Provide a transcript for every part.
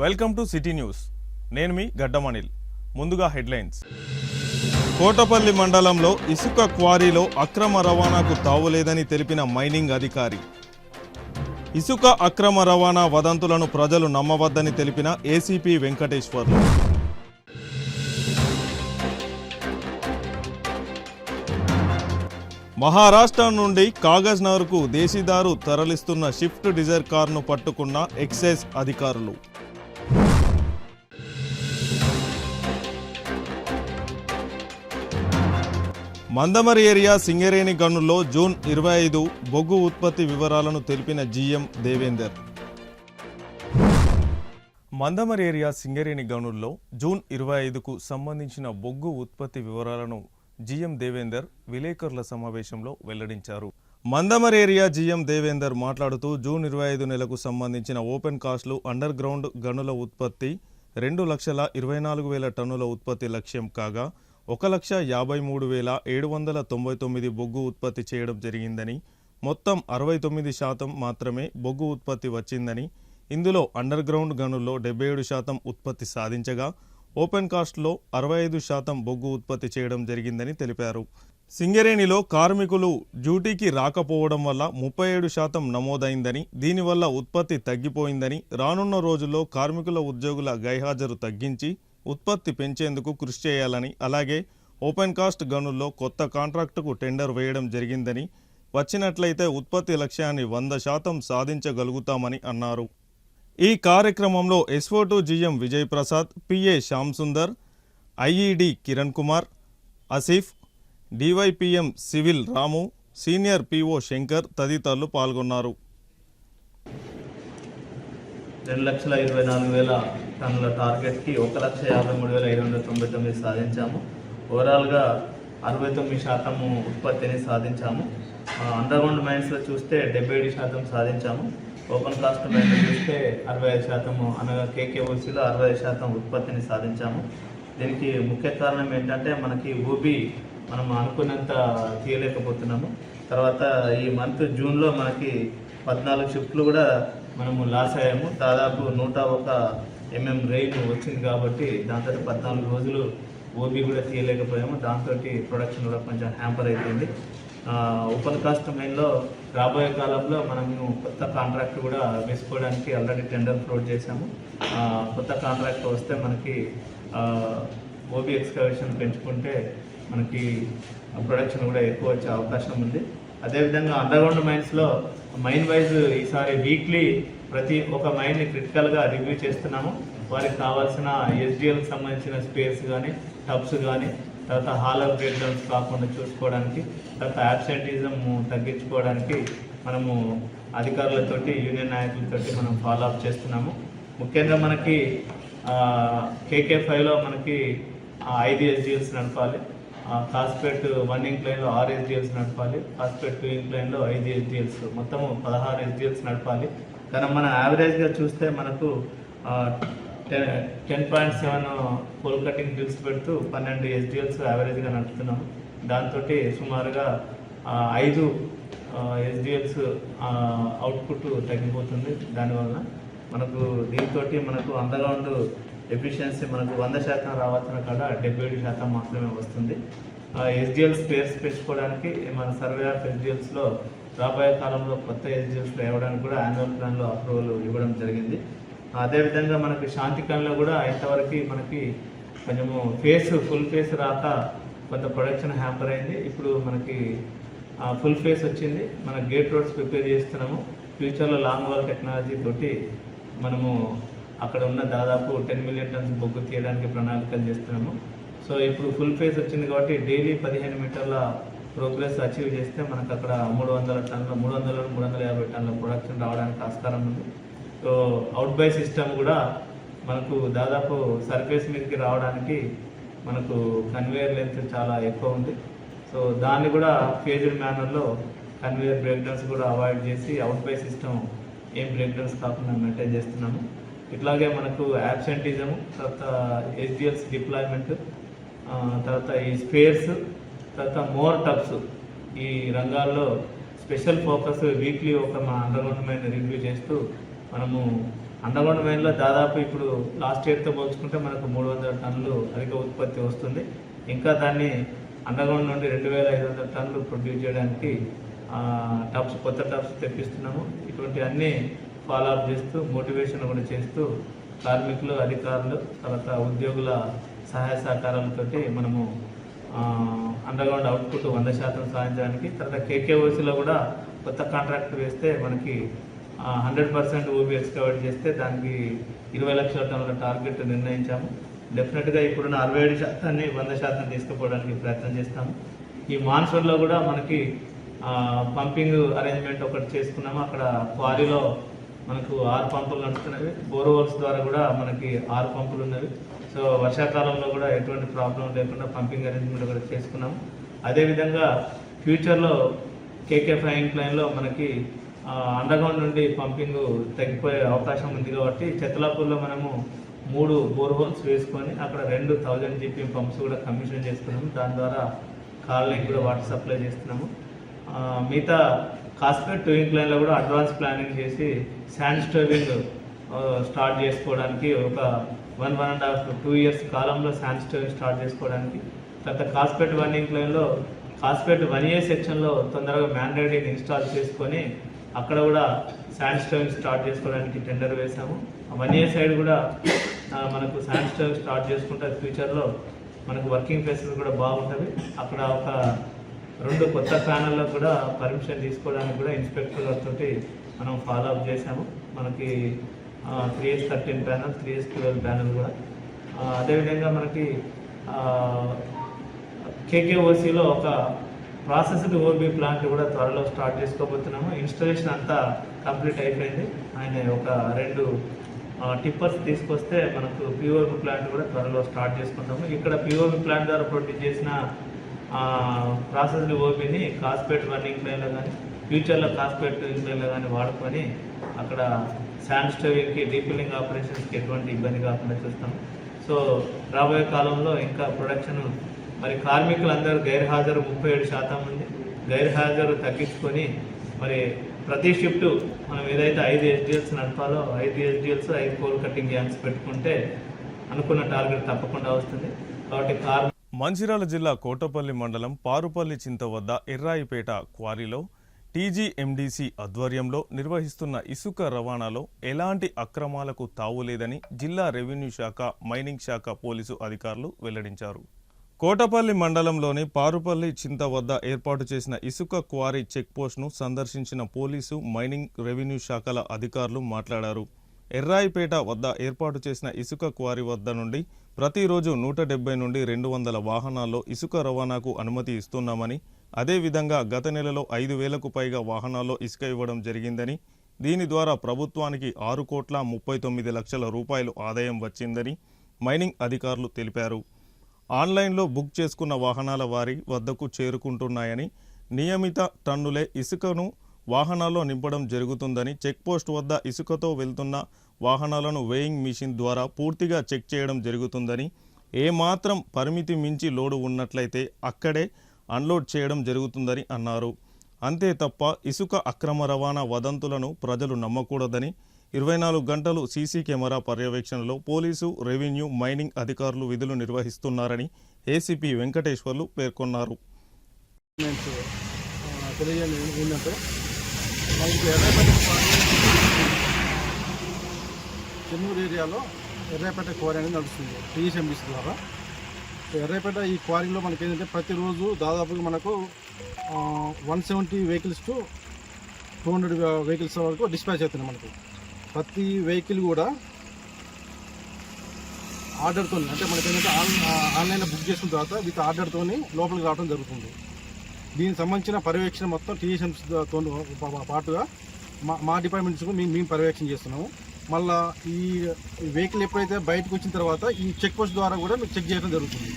Welcome to city news. నేను మీ గడ్డమణిల్. ముందుగా headlines. Kotapalli మండలంలో ఇసుక క్వారీలో అక్రమ రవాణాకు తావులేదని తెలిపిన మైనింగ్ అధికారి. ఇసుక అక్రమ రవాణా వదంతులను ప్రజలు నమ్మవద్దని తెలిపిన ఏసీపీ వెంకటేశ్వర్లు. మహారాష్ట్ర నుండి కాగజ్ నగర్కు దేశీదారు తరలిస్తున్న షిఫ్ట్ డిజైర్ కారును పట్టుకున్న ఎక్సైజ్ అధికారులు. మందమరి ఏరియా సింగరేణి గనుల్లో జూన్ 25 బొగ్గు ఉత్పత్తి వివరాలను తెలిపిన జీఎం దేవేందర్. మందమరి ఏరియా సింగరేణి గనుల్లో జూన్ 25కు సంబంధించిన బొగ్గు ఉత్పత్తి వివరాలను జీఎం దేవేందర్ విలేకరుల సమావేశంలో వెల్లడించారు. మందమరి ఏరియా జీఎం దేవేందర్ మాట్లాడుతూ జూన్ 25 నెలకు సంబంధించిన ఓపెన్ కాస్ట్లు అండర్ గ్రౌండ్ గనుల ఉత్పత్తి 2,24,000 టన్నుల ఉత్పత్తి లక్ష్యం కాగా 1,53,799 బొగ్గు ఉత్పత్తి చేయడం జరిగిందని, మొత్తం 69% మాత్రమే బొగ్గు ఉత్పత్తి వచ్చిందని, ఇందులో అండర్ గ్రౌండ్ గనుల్లో 77% ఉత్పత్తి సాధించగా ఓపెన్ కాస్ట్లో 65% బొగ్గు ఉత్పత్తి చేయడం జరిగిందని తెలిపారు. సింగరేణిలో కార్మికులు డ్యూటీకి రాకపోవడం వల్ల 37% నమోదైందని, దీనివల్ల ఉత్పత్తి తగ్గిపోయిందని, రానున్న రోజుల్లో కార్మికుల ఉద్యోగుల గైహాజరు తగ్గించి ఉత్పత్తి పెంచేందుకు కృషి చేయాలని, అలాగే ఓపెన్ కాస్ట్ గనుల్లో కొత్త కాంట్రాక్టుకు టెండర్ వేయడం జరిగిందని, వచ్చినట్లయితే ఉత్పత్తి లక్ష్యాన్ని 100% సాధించగలుగుతామని అన్నారు. ఈ కార్యక్రమంలో SO two GM Vijay Prasad, PA Shyam Sundar, IED Kiran Kumar, Asif, DYPM civil Ramu, senior PO Shankar తదితరులు పాల్గొన్నారు. 2,24,000 టన్నుల టార్గెట్కి 1,53,599 సాధించాము. ఓవరాల్గా 69% ఉత్పత్తిని సాధించాము. అండర్గ్రౌండ్ మైన్స్లో చూస్తే 77% సాధించాము. ఓపెన్ కాస్ట్ మైన్లో చూస్తే 65%, అనగా కేకేఓసీలో 65% ఉత్పత్తిని సాధించాము. దీనికి ముఖ్య కారణం ఏంటంటే మనకి ఓబీ మనం అనుకున్నంత తీయలేకపోతున్నాము. తర్వాత ఈ మంత్ జూన్లో మనకి 14 షిఫ్ట్లు కూడా మనము లాస్ అయ్యాము. దాదాపు 101 mm రెయిన్ వచ్చింది కాబట్టి దాంతో 14 రోజులు ఓబీ కూడా తీయలేకపోయాము. దాంతో ప్రొడక్షన్ కూడా కొంచెం హ్యాంపర్ అయిపోయింది. ఓపెన్ కాస్ట్ మైన్లో రాబోయే కాలంలో మనము కొత్త కాంట్రాక్ట్ కూడా వేసుకోవడానికి ఆల్రెడీ టెండర్ ఫ్లోట్ చేశాము. కొత్త కాంట్రాక్ట్ వస్తే మనకి ఓబీ ఎక్స్కవేషన్ పెంచుకుంటే మనకి ప్రొడక్షన్ కూడా ఎక్కువ వచ్చే అవకాశం ఉంది. అదేవిధంగా అండర్గ్రౌండ్ మైన్స్లో మైన్ వైజ్ ఈసారి వీక్లీ ప్రతి ఒక్క మైన్ని క్రిటికల్గా రివ్యూ చేస్తున్నాము. వారికి కావాల్సిన ఎస్డిఎల్కి సంబంధించిన స్పేస్ కానీ, టబ్స్ కానీ, తర్వాత హాలర్ బ్రేక్ డౌన్స్ కాకుండా చూసుకోవడానికి, తర్వాత యాబ్సెంటిజం తగ్గించుకోవడానికి మనము అధికారులతోటి, యూనియన్ నాయకులతోటి మనం ఫాలో అప్ చేస్తున్నాము. ముఖ్యంగా మనకి KK5లో మనకి 5 SDLs నడపాలి. కాస్పేట్ 1 ఇంక్లైన్లో 6 SDLs నడపాలి. కాస్పేట్ 2 ఇంక్లైన్లో 5 SDLs, మొత్తము 16 SDLs నడపాలి. కానీ మన యావరేజ్గా చూస్తే మనకు 10.7 పోల్ కటింగ్ డ్రిల్స్ పెడుతూ 12 SDLs యావరేజ్గా నడుపుతున్నాము. దాంతో సుమారుగా 5 SDLs అవుట్పుట్ తగ్గిపోతుంది. దానివల్ల మనకు దీంతో మనకు అండర్గ్రౌండ్ ఎఫిషియన్సీ మనకు 100% రావాల్సిన కాడ 77% మాత్రమే వస్తుంది. SDL స్పేర్స్ పెంచుకోవడానికి మన సర్వే ఆఫ్ SDLస్లో రాబోయే కాలంలో కొత్త SDLs ఇవ్వడానికి కూడా యాన్యువల్ ప్లాన్లో అప్రూవల్ ఇవ్వడం జరిగింది. అదేవిధంగా మనకి శాంతికన్లో కూడా ఇంతవరకు మనకి కొంచెము ఫుల్ ఫేస్ రాక కొంత ప్రొడక్షన్ హ్యాంపర్ అయింది. ఇప్పుడు మనకి ఫుల్ ఫేస్ వచ్చింది. మన గేట్ రోడ్స్ ప్రిపేర్ చేస్తున్నాము. ఫ్యూచర్లో లాంగ్ వాల్ టెక్నాలజీ తోటి మనము అక్కడ ఉన్న దాదాపు 10 మిలియన్ టన్స్ బొగ్గు తీయడానికి ప్రణాళికలు చేస్తున్నాము. సో ఇప్పుడు ఫుల్ ఫేస్ వచ్చింది కాబట్టి డైలీ 15 మీటర్ల ప్రోగ్రెస్ అచీవ్ చేస్తే మనకు అక్కడ 300 టన్నుల 350 టన్నుల ప్రొడక్షన్ రావడానికి ఆస్కారం ఉంది. సో అవుట్ బై సిస్టమ్ కూడా మనకు దాదాపు సర్ఫేస్ మీదకి రావడానికి మనకు కన్వేయర్ లెంత్ చాలా ఎక్కువ ఉంది. సో దాన్ని కూడా ఫేజ్డ్ మేనర్లో కన్వేయర్ బ్రేక్ డౌన్స్ కూడా అవాయిడ్ చేసి అవుట్ బై సిస్టమ్ ఏం బ్రేక్ డౌన్స్ కాకుండా మెయింటైన్ చేస్తున్నాము. ఇట్లాగే మనకు యాబ్సెంటిజము, తర్వాత SDLs డిప్లాయ్మెంట్, తర్వాత ఈ స్పేర్స్, తర్వాత మోర్ టబ్స్, ఈ రంగాల్లో స్పెషల్ ఫోకస్ వీక్లీ ఒక మా అండర్గ్రౌండ్ మైన్ రివ్యూ చేస్తూ మనము అండర్గ్రౌండ్ మైన్లో దాదాపు ఇప్పుడు లాస్ట్ ఇయర్తో పోల్చుకుంటే మనకు 300 టన్నులు అధిక ఉత్పత్తి వస్తుంది. ఇంకా దాన్ని అండర్గ్రౌండ్ నుండి 2500 టన్నులు ప్రొడ్యూస్ చేయడానికి కొత్త టబ్స్ తెప్పిస్తున్నాము. ఇటువంటి అన్ని ఫాలో అప్ చేస్తూ మోటివేషన్ కూడా చేస్తూ కార్మికులు, అధికారులు, తర్వాత ఉద్యోగుల సహాయ సహకారాలతోటి మనము అండర్గ్రౌండ్ అవుట్పుట్ 100% సాధించడానికి, తర్వాత కేకేఓసీలో కూడా కొత్త కాంట్రాక్ట్ వేస్తే మనకి 100% ఓబీ ఎక్స్కవేట్ చేస్తే దానికి 20 లక్షల టన్నుల టార్గెట్ నిర్ణయించాము. డెఫినెట్గా ఇప్పుడున్న 67% 100% తీసుకుపోవడానికి ప్రయత్నం చేస్తాము. ఈ మాన్సూన్లో కూడా మనకి పంపింగ్ అరేంజ్మెంట్ ఒకటి చేసుకున్నాము. అక్కడ క్వారీలో మనకు 6 పంపులు నడుస్తున్నవి, బోర్వెల్స్ ద్వారా కూడా మనకి 6 పంపులు ఉన్నవి. సో వర్షాకాలంలో కూడా ఎటువంటి ప్రాబ్లం లేకుండా పంపింగ్ అరేంజ్మెంట్ కూడా చేసుకున్నాము. అదేవిధంగా ఫ్యూచర్లో కేకే5 ఇంక్లైన్లో మనకి అండర్గ్రౌండ్ నుండి పంపింగ్ తగ్గిపోయే అవకాశం ఉంది కాబట్టి చెత్తలాపూర్లో మనము 3 బోర్హోల్స్ వేసుకొని అక్కడ 2000 జీపీఎం పంప్స్ కూడా కమిషన్ చేసుకున్నాము. దాని ద్వారా కాలనీకి కూడా వాటర్ సప్లై చేస్తున్నాము. మిగతా కాస్పేట్ 2 ఇంక్లైన్లో కూడా అడ్వాన్స్ ప్లానింగ్ చేసి శాండ్ స్టోవింగ్ స్టార్ట్ చేసుకోవడానికి ఒక 1.5-2 ఇయర్స్ కాలంలో శాండ్ స్టోవింగ్ స్టార్ట్ చేసుకోవడానికి, తర్వాత కాస్పేట్ 1 ఇంక్లైన్లో కాస్పేట్ 1A సెక్షన్లో తొందరగా మ్యాండేటరీని ఇన్స్టాల్ చేసుకొని అక్కడ కూడా శాండ్ స్టోవింగ్ స్టార్ట్ చేసుకోవడానికి టెండర్ వేసాము. 1A సైడ్ కూడా మనకు శాండ్ స్టోవింగ్ స్టార్ట్ చేసుకుంటే ఫ్యూచర్లో మనకు వర్కింగ్ ప్లేసెస్ కూడా బాగుంటుంది. అక్కడ ఒక 2 కొత్త ప్యానల్లో కూడా పర్మిషన్ తీసుకోవడానికి కూడా ఇన్స్పెక్టర్ గారితో మనం ఫాలో అప్ చేసాము. మనకి 3S13 ప్యానల్, 3S12 ప్యానల్ కూడా. అదేవిధంగా మనకి కేకేఓసీలో ఒక ప్రాసెస్డ్ ఓబీ ప్లాంట్ కూడా త్వరలో స్టార్ట్ చేసుకోబోతున్నాము. ఇన్స్టాలేషన్ అంతా కంప్లీట్ అయిపోయింది. ఆయన ఒక 2 టిప్పర్స్ తీసుకొస్తే మనకు పిఓబీ ప్లాంట్ కూడా త్వరలో స్టార్ట్ చేసుకుంటాము. ఇక్కడ పిఓబీ ప్లాంట్ ద్వారా ప్రొడ్యూస్ చేసిన ప్రాసెస్డ్ ఓబీని కాస్పేట్ 1 ఇంక్లైన్లో కానీ ఫ్యూచర్లో కాస్పేట్ 2 ఇంక్లైన్లో కానీ వాడుకొని అక్కడ శాండ్ స్టోవింగ్కి, డీఫిల్లింగ్ ఆపరేషన్స్కి ఎటువంటి ఇబ్బంది కాకుండా చూస్తాము. సో రాబోయే కాలంలో ఇంకా ప్రొడక్షన్ మరి కార్మికులందరూ గైర్హాజరు 37% ఉంది. గైర్హాజరు తగ్గించుకొని మరి ప్రతి షిఫ్ట్ మనం ఏదైతే 5 SDLs నడపాలో 5 SDLs 5 coal cutting gangs పెట్టుకుంటే అనుకున్న టార్గెట్ తప్పకుండా వస్తుంది. కాబట్టి మంచిర్యాల జిల్లా కోటపల్లి మండలం పారుపల్లి చింత వద్ద ఎర్రాయిపేట క్వారీలో టీజీఎండీసీ ఆధ్వర్యంలో నిర్వహిస్తున్న ఇసుక రవాణాలో ఎలాంటి అక్రమాలకు తావులేదని జిల్లా రెవెన్యూ శాఖ, మైనింగ్ శాఖ పోలీసు అధికారులు వెల్లడించారు. కోటపల్లి మండలంలోని పారుపల్లి చింత వద్ద ఏర్పాటు చేసిన ఇసుక క్వారీ చెక్పోస్ట్ను సందర్శించిన పోలీసు, మైనింగ్, రెవెన్యూ శాఖల అధికారులు మాట్లాడారు. ఎర్రాయిపేట వద్ద ఏర్పాటు చేసిన ఇసుక క్వారీ వద్ద నుండి ప్రతిరోజు 170 నుండి 200 వాహనాల్లో ఇసుక రవాణాకు అనుమతి ఇస్తున్నామని, అదేవిధంగా గత నెలలో 5,000కు పైగా వాహనాల్లో ఇసుక ఇవ్వడం జరిగిందని, దీని ద్వారా ప్రభుత్వానికి 6,39 లక్షల రూపాయలు ఆదాయం వచ్చిందని మైనింగ్ అధికారులు తెలిపారు. ఆన్లైన్లో బుక్ చేసుకున్న వాహనాల వారి వద్దకు చేరుకుంటున్నాయని, నియమిత టన్నులే ఇసుకను వాహనాల్లో నింపడం జరుగుతుందని, చెక్పోస్ట్ వద్ద ఇసుకతో వెళ్తున్న వాహనాలను వేయింగ్ మిషన్ ద్వారా పూర్తిగా చెక్ చేయడం జరుగుతుందని, ఏమాత్రం పరిమితి మించి లోడు ఉన్నట్లయితే అక్కడే అన్లోడ్ చేయడం జరుగుతుందని అన్నారు. అంతే తప్ప ఇసుక అక్రమ రవాణా వదంతులను ప్రజలు నమ్మకూడదని, 24 గంటలు సీసీ కెమెరా పర్యవేక్షణలో పోలీసు, రెవెన్యూ, మైనింగ్ అధికారులు విధులు నిర్వహిస్తున్నారని ఏసీపీ వెంకటేశ్వర్లు పేర్కొన్నారు. చెన్నూరు ఏరియాలో ఎర్రాయిపేట క్వారీ అనేది నడుస్తుంది టీజీఎండీసీ ద్వారా. ఎర్రాయిపేట ఈ క్వారీలో మనకి ఏంటంటే ప్రతిరోజు దాదాపుగా మనకు 170 వెహికల్స్ టు 200 వెహికల్స్ వరకు డిస్పాచ్ అవుతున్నాయి. మనకు ప్రతి వెహికల్ కూడా ఆర్డర్తో, అంటే మనకి ఏంటంటే ఆన్లైన్లో బుక్ చేసుకున్న తర్వాత విత్ ఆర్డర్తో లోపలికి రావడం జరుగుతుంది. దీనికి సంబంధించిన పర్యవేక్షణ మొత్తం టీజీఎండీసీతో పాటుగా మా డిపార్ట్మెంట్స్ మేము పర్యవేక్షణ చేస్తున్నాము. మళ్ళీ ఈ వెహికల్ ఎప్పుడైతే బయటకు వచ్చిన తర్వాత ఈ చెక్ పోస్ట్ ద్వారా కూడా మీకు చెక్ చేయడం జరుగుతుంది.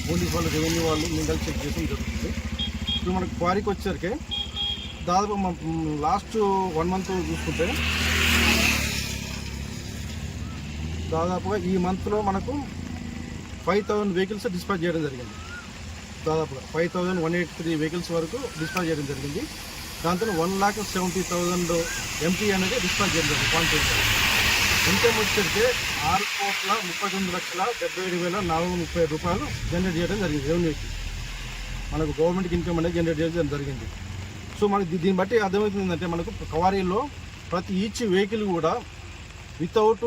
పోలీస్ వాళ్ళు, రెవెన్యూ వాళ్ళు మేము కలిసి చెక్ చేయడం జరుగుతుంది. ఇప్పుడు మనకు క్వారీకి వచ్చేసరికి దాదాపు లాస్ట్ 1 మంత్ చూసుకుంటే దాదాపుగా ఈ మంత్లో మనకు 5,000 వెహికల్స్ డిస్పాచ్ చేయడం జరిగింది. దాదాపుగా 5,183 వెహికల్స్ వరకు డిస్పాచ్ చేయడం జరిగింది. దాంతో 1,70,000 ఎంటీ అనేది డిస్పాచ్ చేయడం జరిగింది. ఇన్కమ్ వచ్చేసరికి 6,39,77,430 రూపాయలు జనరేట్ చేయడం జరిగింది రెవెన్యూకి. మనకు గవర్నమెంట్కి ఇన్కమ్ అనేది జనరేట్ చేయడం జరిగింది. సో మనకి దీన్ని బట్టి అర్థమవుతుంది ఏంటంటే మనకు క్వారీలో ప్రతి ఈచ్ వెహికల్ కూడా వితౌట్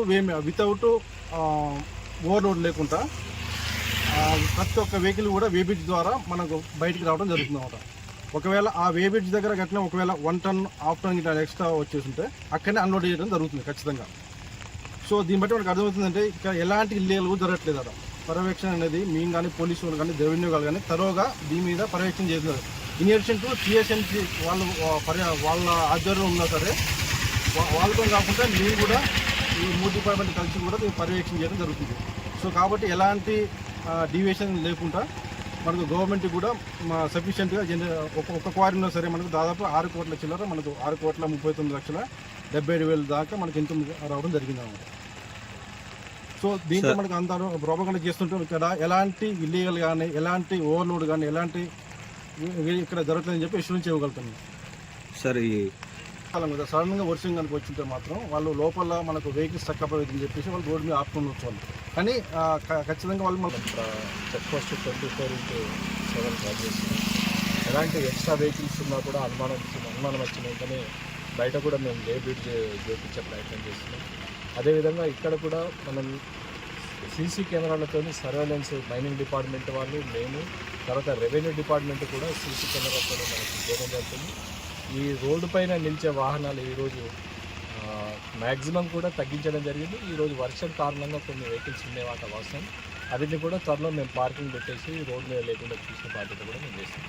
ఓవర్లోడ్ లేకుండా ప్రతి ఒక్క వెహికల్ కూడా వేబిడ్జ్ ద్వారా మనకు బయటికి రావడం జరుగుతుంది అన్నమాట. ఒకవేళ ఆ వేబిడ్జ్ దగ్గర గట్టిన ఒకవేళ 1 టన్ హాఫ్ టన్ ఇట్లా ఎక్స్ట్రా వచ్చేస్తుంటే అక్కడనే అన్లోడ్ చేయడం జరుగుతుంది ఖచ్చితంగా. సో దీన్ని బట్టి మనకు అర్థమవుతుందంటే ఇక్కడ ఎలాంటి ఇల్లీగల్ జరగట్లేదు అక్కడ. పర్యవేక్షణ అనేది మేము కానీ పోలీసు వాళ్ళు కానీ రెవెన్యూ వాళ్ళు కానీ తరోగా దీని మీద పర్యవేక్షణ చేస్తున్నారు. ఇన్ అడిషన్ టు టీఎస్ఎంసీ వాళ్ళు వాళ్ళ ఆధ్వర్యంలో ఉన్నా సరే వాళ్ళతో కాకుండా మేము కూడా ఈ 3 డిపార్ట్మెంట్ కలిసి కూడా దీన్ని పర్యవేక్షణ చేయడం జరుగుతుంది. సో కాబట్టి ఎలాంటి డీవియేషన్ లేకుండా మనకు గవర్నమెంట్ కూడా సఫిషియెంట్గా ఒక్క క్వారీ ఉన్నా సరే మనకు దాదాపు 6 కోట్ల చిల్లర మనకు 6,39,77,000 దాకా మనకి ఇన్కమ్ రావడం జరిగింది అన్నమాట. సో దీంట్లో మనకు అందరూ ప్రోపగండా చేస్తుంటే ఇక్కడ ఎలాంటి ఇల్లీగల్ కానీ ఎలాంటి ఓవర్లోడ్ కానీ ఎలాంటి ఇక్కడ జరుగుతుందని చెప్పి ఇష్యూన్స్ ఇవ్వగలుగుతాను సార్. ఈ కాలం కదా సడన్గా వర్షం కనుక వచ్చింటే మాత్రం వాళ్ళు లోపల మనకు వెహికల్స్ తక్కువ అవుతుందని చెప్పేసి వాళ్ళు రోడ్డు మీద ఆపుకొని వచ్చేవాళ్ళు. కానీ ఖచ్చితంగా వాళ్ళు మనకు చెక్ పోస్ట్ 24/7 డ్రాప్ చేస్తున్నాం. ఎలాంటి ఎక్స్ట్రా వెహికల్స్ ఉన్నా కూడా అనుమానం వచ్చిన వెంటనే బయట కూడా మేము లేబిట్ చేయించే ప్రయత్నం చేస్తున్నాం. అదేవిధంగా ఇక్కడ కూడా మనం సీసీ కెమెరాలతో సర్వేలెన్స్ మైనింగ్ డిపార్ట్మెంట్ వాళ్ళు మేము తర్వాత రెవెన్యూ డిపార్ట్మెంట్ కూడా సీసీ కెమెరాలతో మనకు చేయడం జరుగుతుంది. ఈ రోడ్డు పైన నిలిచే వాహనాలు ఈరోజు మ్యాక్సిమం కూడా తగ్గించడం జరిగింది. ఈరోజు వర్షం కారణంగా కొన్ని వెహికల్స్ ఉండేవాట వాస్తవం. అదిని కూడా త్వరలో మేము పార్కింగ్ పెట్టేసి రోడ్డు మీద లేకుండా చూసే బాధ్యత కూడా మేము చేస్తాం.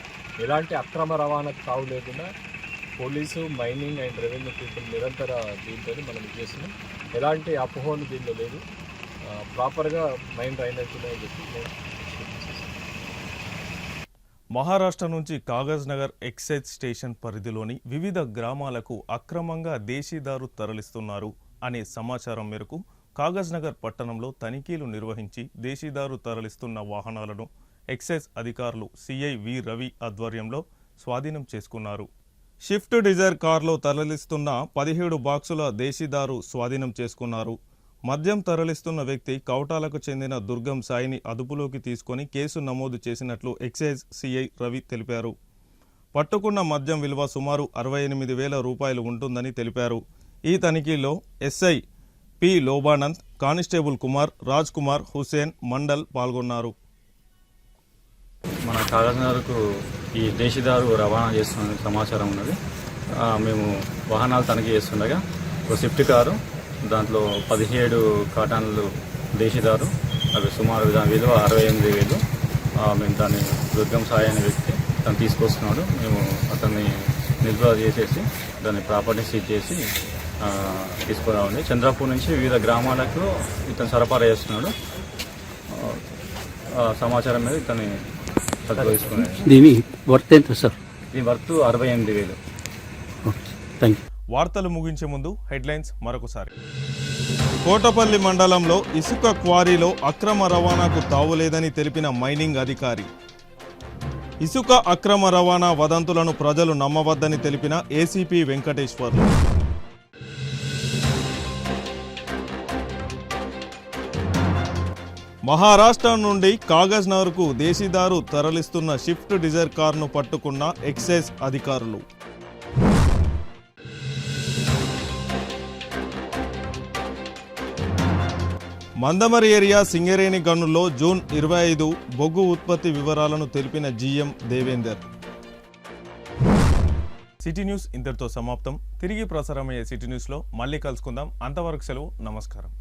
ఎలాంటి అక్రమ రవాణాకు తావు లేకుండా police mining and revenue people నిరంతర దీంతో మనం చేస్తున్నాం. ఎలాంటి అపోహలు దీనిలో లేదు. ప్రాపర్గా మైండ్ రైన్ అవుతున్నాయని చెప్పి మేము మహారాష్ట్ర నుంచి కాగజ్ నగర్ ఎక్సైజ్ స్టేషన్ పరిధిలోని వివిధ గ్రామాలకు అక్రమంగా దేశీదారు తరలిస్తున్నారు అనే సమాచారం మేరకు కాగజ్ నగర్ పట్టణంలో తనిఖీలు నిర్వహించి దేశీదారు తరలిస్తున్న వాహనాలను ఎక్సైజ్ అధికారులు సిఐ వి రవి ఆధ్వర్యంలో స్వాధీనం చేసుకున్నారు. షిఫ్ట్ డిజైర్ కార్లో తరలిస్తున్న 17 బాక్సుల దేశీదారు స్వాధీనం చేసుకున్నారు. మద్యం తరలిస్తున్న వ్యక్తి కౌటాలకు చెందిన దుర్గం సాయిని అదుపులోకి తీసుకొని కేసు నమోదు చేసినట్లు ఎక్సైజ్ సిఐ రవి తెలిపారు. పట్టుకున్న మద్యం విలువ సుమారు 68,000 రూపాయలు ఉంటుందని తెలిపారు. ఈ తనిఖీలో SI P Lobanand, constable Kumar, Raj Kumar, Hussain, Mandal పాల్గొన్నారు. మన కాగజ్నగర్కు ఈ దేశీదారు రవాణా చేస్తున్న సమాచారం ఉన్నది. మేము వాహనాలు తనిఖీ చేస్తుండగా ఒక స్విఫ్ట్ కారు, దాంట్లో 17 కాటన్లు దేశీదారు, అవి సుమారు దాని విలువ 68,000. మేము దాన్ని దుర్గం సాయి అనే వ్యక్తి తను తీసుకొస్తున్నాడు. మేము అతన్ని నిల్వ చేసేసి దాన్ని ప్రాపర్టీ సీజ్ చేసి తీసుకురావండి. చంద్రపూర్ నుంచి వివిధ గ్రామాలకు ఇతను సరఫరా చేస్తున్నాడు. సమాచారం మీద ఇతన్ని తీసుకున్నాడు. దీని వర్త్ ఎంత సార్? దీని వర్త్ 68,000. Thank you. వార్తలు ముగించే ముందు హెడ్లైన్స్ మరొకసారి. కోటపల్లి మండలంలో ఇసుక క్వారీలో అక్రమ రవాణాకు తావులేదని తెలిపిన మైనింగ్ అధికారి. ఇసుక అక్రమ రవాణా వదంతులను ప్రజలు నమ్మవద్దని తెలిపిన ఏసీపీ వెంకటేశ్వర్లు. మహారాష్ట్ర నుండి కాగజ్ నగర్కు దేశీదారు తరలిస్తున్న షిఫ్ట్ డిజైర్ కార్ను పట్టుకున్న ఎక్సైజ్ అధికారులు. మందమరి ఏరియా సింగరేణి గనుల్లో జూన్ 25 బొగ్గు ఉత్పత్తి వివరాలను తెలిపిన జీఎం దేవేందర్. సిటీ న్యూస్ ఇంతటితో సమాప్తం. తిరిగి ప్రసారమయ్యే సిటీ న్యూస్లో మళ్ళీ కలుసుకుందాం. అంతవరకు సెలవు. నమస్కారం.